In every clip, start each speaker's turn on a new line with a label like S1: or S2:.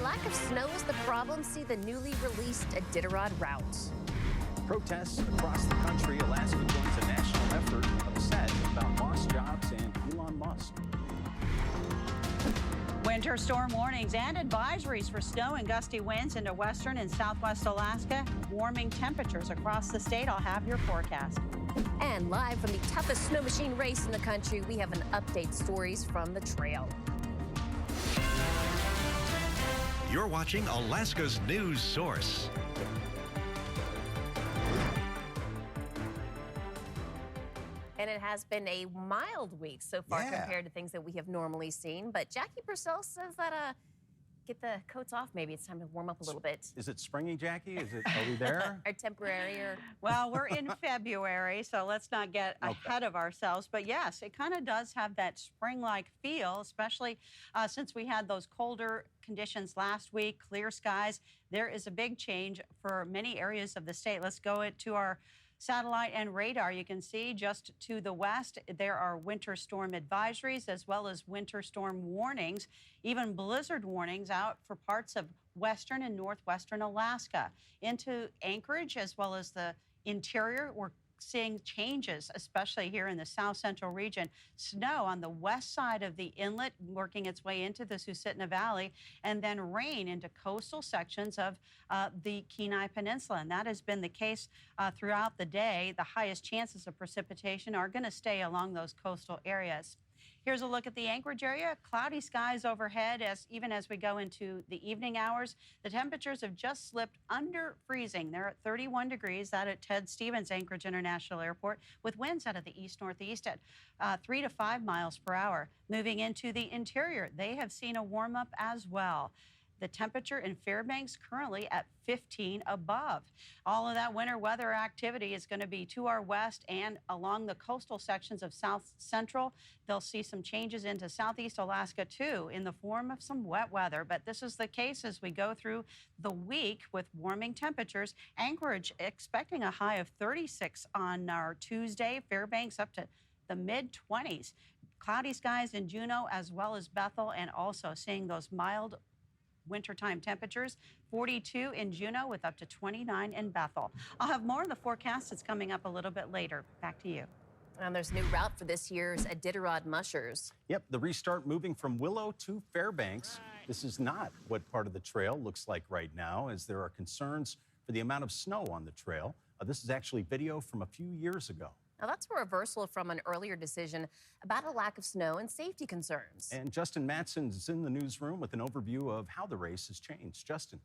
S1: lack of snow is the problem. See the newly released Iditarod route.
S2: Protests across the country. Alaska joins a national effort upset about lost jobs and Elon Musk.
S3: Winter storm warnings and advisories for snow and gusty winds into western and southwest Alaska. Warming temperatures across the state. I'll have your forecast.
S1: And live from the toughest snow machine race in the country, we have an update stories from the trail.
S4: You're watching Alaska's news source.
S1: And it has been a mild week so far compared to things that we have normally seen. But Jackie Purcell says that get the coats off. Maybe it's time to warm up a little bit.
S2: Is it springy, Jackie? Are we there?
S1: Or temporary?
S3: Well, we're in February, so let's not get ahead of ourselves. But yes, it kind of does have that spring-like feel, especially since we had those colder conditions last week, clear skies. There is a big change for many areas of the state. Let's go to our satellite and radar. You can see just to the west, there are winter storm advisories as well as winter storm warnings, even blizzard warnings out for parts of western and northwestern Alaska. Into Anchorage as well as the interior, we're seeing changes, especially here in the south central region. Snow on the west side of the inlet working its way into the Susitna Valley, and then rain into coastal sections of the Kenai Peninsula. And that has been the case throughout the day. The highest chances of precipitation are going to stay along those coastal areas. Here's a look at the Anchorage area. Cloudy skies overhead even as we go into the evening hours. The temperatures have just slipped under freezing. They're at 31 degrees out at Ted Stevens Anchorage International Airport with winds out of the east-northeast at 3 to 5 miles per hour. Moving into the interior, they have seen a warm-up as well. The temperature in Fairbanks currently at 15 above. All of that winter weather activity is going to be to our west and along the coastal sections of south central. They'll see some changes into southeast Alaska too in the form of some wet weather. But this is the case as we go through the week with warming temperatures. Anchorage expecting a high of 36 on our Tuesday. Fairbanks up to the mid-20s. Cloudy skies in Juneau as well as Bethel, and also seeing those mild wintertime temperatures, 42 in Juneau with up to 29 in Bethel. I'll have more on the forecast. It's coming up a little bit later. Back to you.
S1: And there's a new route for this year's Iditarod Mushers.
S2: Yep, the restart moving from Willow to Fairbanks. This is not what part of the trail looks like right now, as there are concerns for the amount of snow on the trail. This is actually video from a few years ago.
S1: Now, that's a reversal from an earlier decision about a lack of snow and safety concerns.
S2: And Justin Matson's in the newsroom with an overview of how the race has changed. Justin.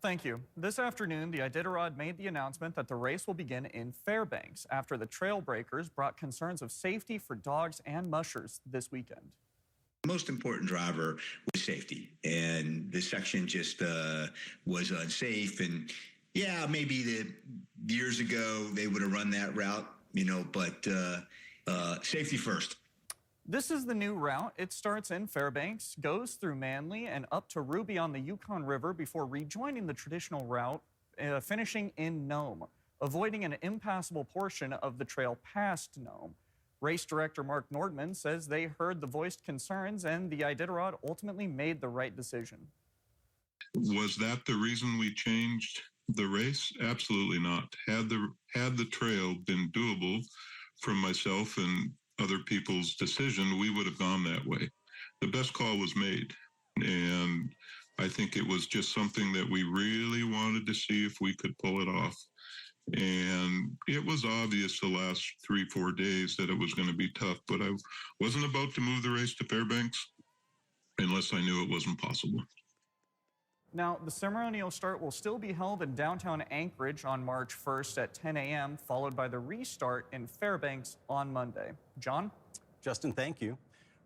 S5: Thank you. This afternoon, the Iditarod made the announcement that the race will begin in Fairbanks after the trail breakers brought concerns of safety for dogs and mushers this weekend.
S6: The most important driver was safety, and the section just was unsafe. And yeah, maybe years ago they would have run that route, but safety first.
S5: This is the new route. It starts in Fairbanks, goes through Manly and up to Ruby on the Yukon River before rejoining the traditional route, finishing in Nome, avoiding an impassable portion of the trail past Nome. Race director Mark Nordman says they heard the voiced concerns and the Iditarod ultimately made the right decision.
S7: Was that the reason we changed the race? Absolutely not. Had the trail been doable from myself and other people's decision, we would have gone that way. The best call was made, and I think it was just something that we really wanted to see if we could pull it off. And it was obvious the last 3-4 days that it was going to be tough, but I wasn't about to move the race to Fairbanks unless I knew it wasn't possible.
S5: Now, the ceremonial start will still be held in downtown Anchorage on March 1st at 10 a.m., followed by the restart in Fairbanks on Monday. John?
S2: Justin, thank you.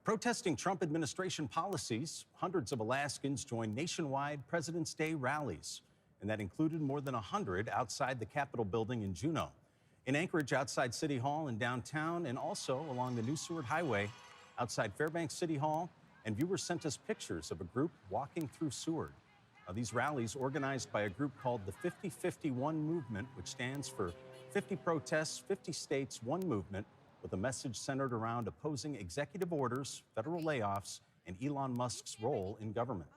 S2: Protesting Trump administration policies, hundreds of Alaskans joined nationwide President's Day rallies, and that included more than 100 outside the Capitol building in Juneau. In Anchorage, outside City Hall and downtown, and also along the New Seward Highway outside Fairbanks City Hall, and viewers sent us pictures of a group walking through Seward. These rallies, organized by a group called the 50-51 Movement, which stands for 50 Protests, 50 States, One Movement, with a message centered around opposing executive orders, federal layoffs, and Elon Musk's role in government.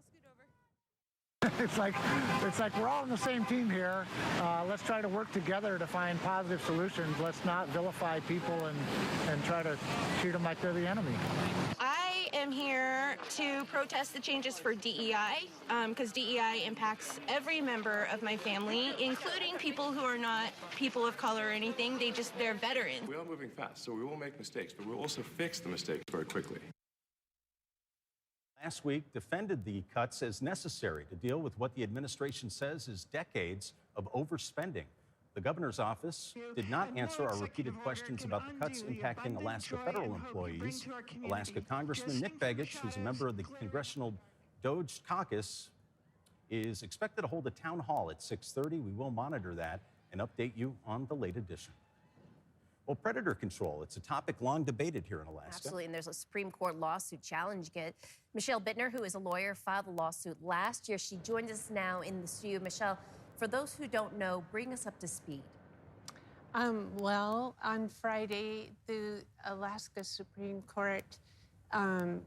S8: It's like we're all on the same team here. Let's try to work together to find positive solutions. Let's not vilify people and try to treat them like they're the enemy.
S9: I am here to protest the changes for DEI, because DEI impacts every member of my family, including people who are not people of color or anything. They're veterans.
S10: We are moving fast, so we will make mistakes, but we'll also fix the mistakes very quickly.
S2: Last week defended the cuts as necessary to deal with what the administration says is decades of overspending. The governor's office did not answer our repeated questions about the cuts impacting Alaska federal employees. Alaska Congressman Nick Begich, who's a member of the Congressional Doge Caucus, is expected to hold a town hall at 6:30. We will monitor that and update you on the late edition. Well, predator control, it's a topic long debated here in Alaska.
S1: Absolutely, and there's a Supreme Court lawsuit challenging it. Michelle Bittner, who is a lawyer, filed a lawsuit last year. She joins us now in the studio. Michelle, for those who don't know, bring us up to speed.
S11: Well, on Friday, the Alaska Supreme Court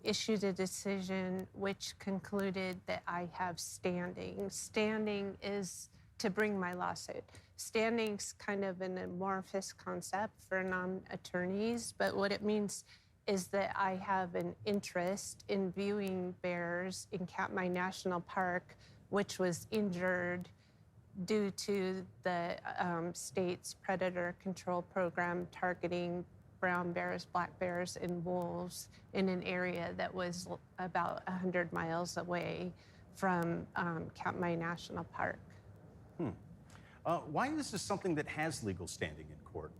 S11: issued a decision which concluded that I have standing. Standing is to bring my lawsuit. Standing's kind of an amorphous concept for non-attorneys, but what it means is that I have an interest in viewing bears in Katmai National Park, which was injured due to the state's predator control program targeting brown bears, black bears, and wolves in an area that was about 100 miles away from Katmai National Park.
S2: Why is this something that has legal standing in court?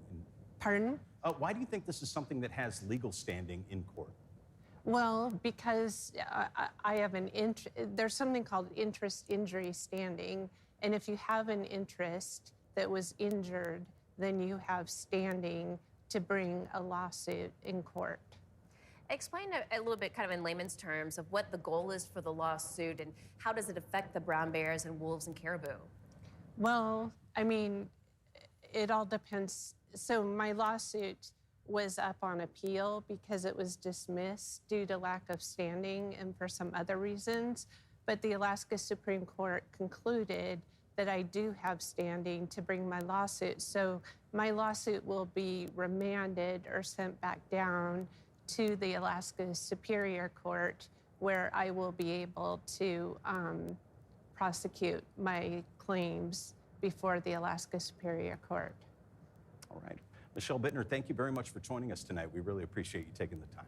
S11: Pardon?
S2: Why do you think this is something that has legal standing in court?
S11: Well, because I have there's something called interest injury standing. And if you have an interest that was injured, then you have standing to bring a lawsuit in court.
S1: Explain a little bit, kind of in layman's terms, of what the goal is for the lawsuit and how does it affect the brown bears and wolves and caribou?
S11: Well, I mean, it all depends. So my lawsuit was up on appeal because it was dismissed due to lack of standing and for some other reasons. But the Alaska Supreme Court concluded that I do have standing to bring my lawsuit. So my lawsuit will be remanded or sent back down to the Alaska Superior Court, where I will be able to prosecute my claims before the Alaska Superior Court.
S2: All right. Michelle Bittner, thank you very much for joining us tonight. We really appreciate you taking the time.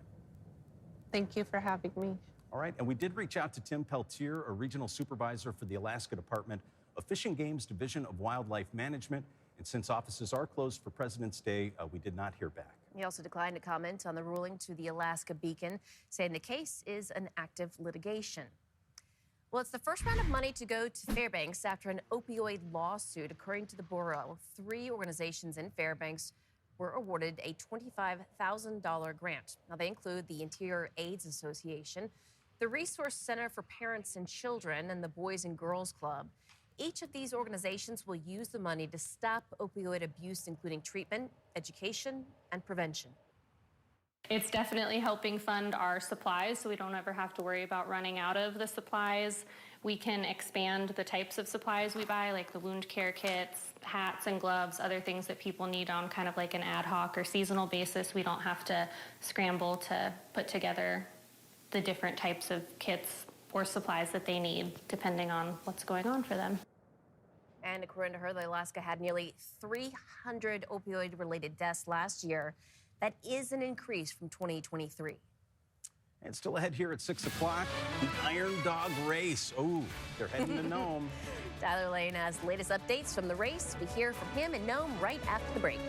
S11: Thank you for having me.
S2: All right, and we did reach out to Tim Peltier, a regional supervisor for the Alaska Department of Fish and Game's Division of Wildlife Management. And since offices are closed for President's Day, we did not hear back.
S1: He also declined to comment on the ruling to the Alaska Beacon, saying the case is an active litigation. Well, it's the first round of money to go to Fairbanks after an opioid lawsuit. According to the Bureau, 3 organizations in Fairbanks were awarded a $25,000 grant. Now, they include the Interior AIDS Association, the Resource Center for Parents and Children, and the Boys and Girls Club. Each of these organizations will use the money to stop opioid abuse, including treatment, education, and prevention.
S12: It's definitely helping fund our supplies, so we don't ever have to worry about running out of the supplies. We can expand the types of supplies we buy, like the wound care kits, hats and gloves, other things that people need on kind of like an ad hoc or seasonal basis. We don't have to scramble to put together the different types of kits or supplies that they need, depending on what's going on for them.
S1: And according to her, Alaska had nearly 300 opioid-related deaths last year. That is an increase from 2023.
S2: And still ahead here at 6 o'clock, the Iron Dog Race. Oh, they're heading to Nome.
S1: Tyler Lane has the latest updates from the race. We hear from him in Nome right after the break.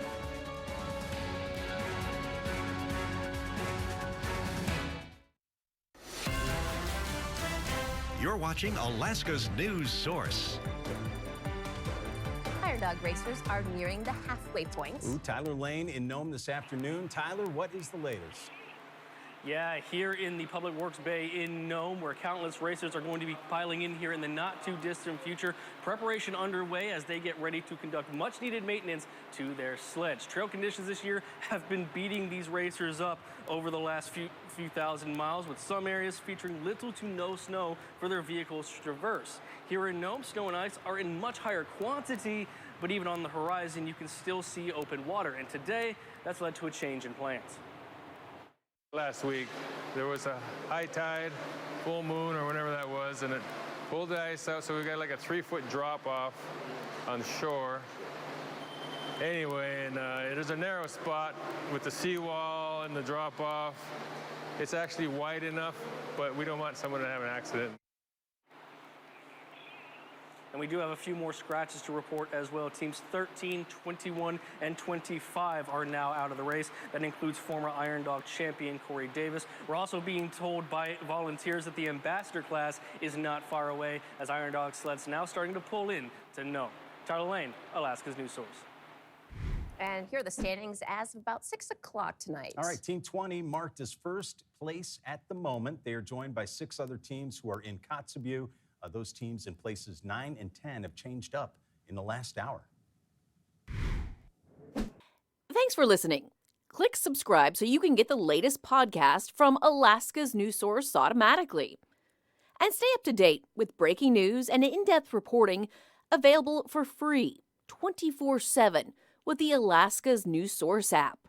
S4: You're watching Alaska's news source.
S1: Iron Dog racers are nearing the halfway point.
S2: Ooh, Tyler Lane in Nome this afternoon. Tyler, what is the latest?
S13: Yeah, here in the Public Works Bay in Nome, where countless racers are going to be piling in here in the not-too-distant future. Preparation underway as they get ready to conduct much-needed maintenance to their sleds. Trail conditions this year have been beating these racers up over the last few thousand miles, with some areas featuring little to no snow for their vehicles to traverse. Here in Nome, snow and ice are in much higher quantity, but even on the horizon, you can still see open water. And today, that's led to a change in plans.
S10: Last week, there was a high tide, full moon, or whatever that was, and it pulled the ice out, so we got like a 3-foot drop off on the shore. Anyway, and it is a narrow spot with the seawall and the drop off. It's actually wide enough, but we don't want someone to have an accident.
S13: And we do have a few more scratches to report as well. Teams 13, 21, and 25 are now out of the race. That includes former Iron Dog champion Corey Davis. We're also being told by volunteers that the ambassador class is not far away, as Iron Dog sleds now starting to pull in to Nome. Tyler Lane, Alaska's news source.
S1: And here are the standings as of about 6 o'clock tonight.
S2: All right, Team 20 marked as first place at the moment. They are joined by 6 other teams who are in Kotzebue. Those teams in places 9 and 10 have changed up in the last hour.
S14: Thanks for listening. Click subscribe so you can get the latest podcast from Alaska's news source automatically. And stay up to date with breaking news and in-depth reporting available for free 24/7 with the Alaska's news source app.